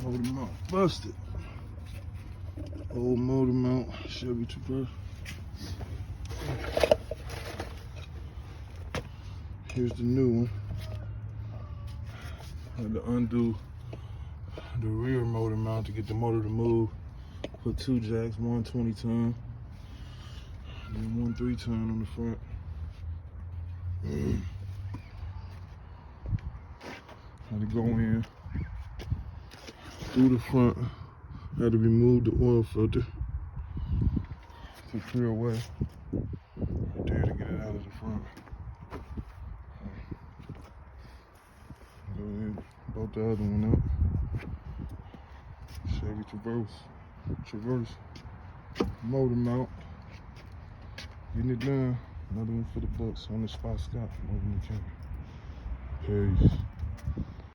Motor mount busted. Old motor mount Chevy Traverse. Here's the new one. Had to undo the rear motor mount to get the motor to move. Put 2 jacks, one 20-ton, and one 3-ton on the front. Had to go in through the front. Had to remove the oil filter to clear away. Right there to get it out of the front. Go ahead, bolt the other one up. Chevy Traverse motor mount. Getting it done. Another one for the books on the spot Scott. Moving the camera. Peace.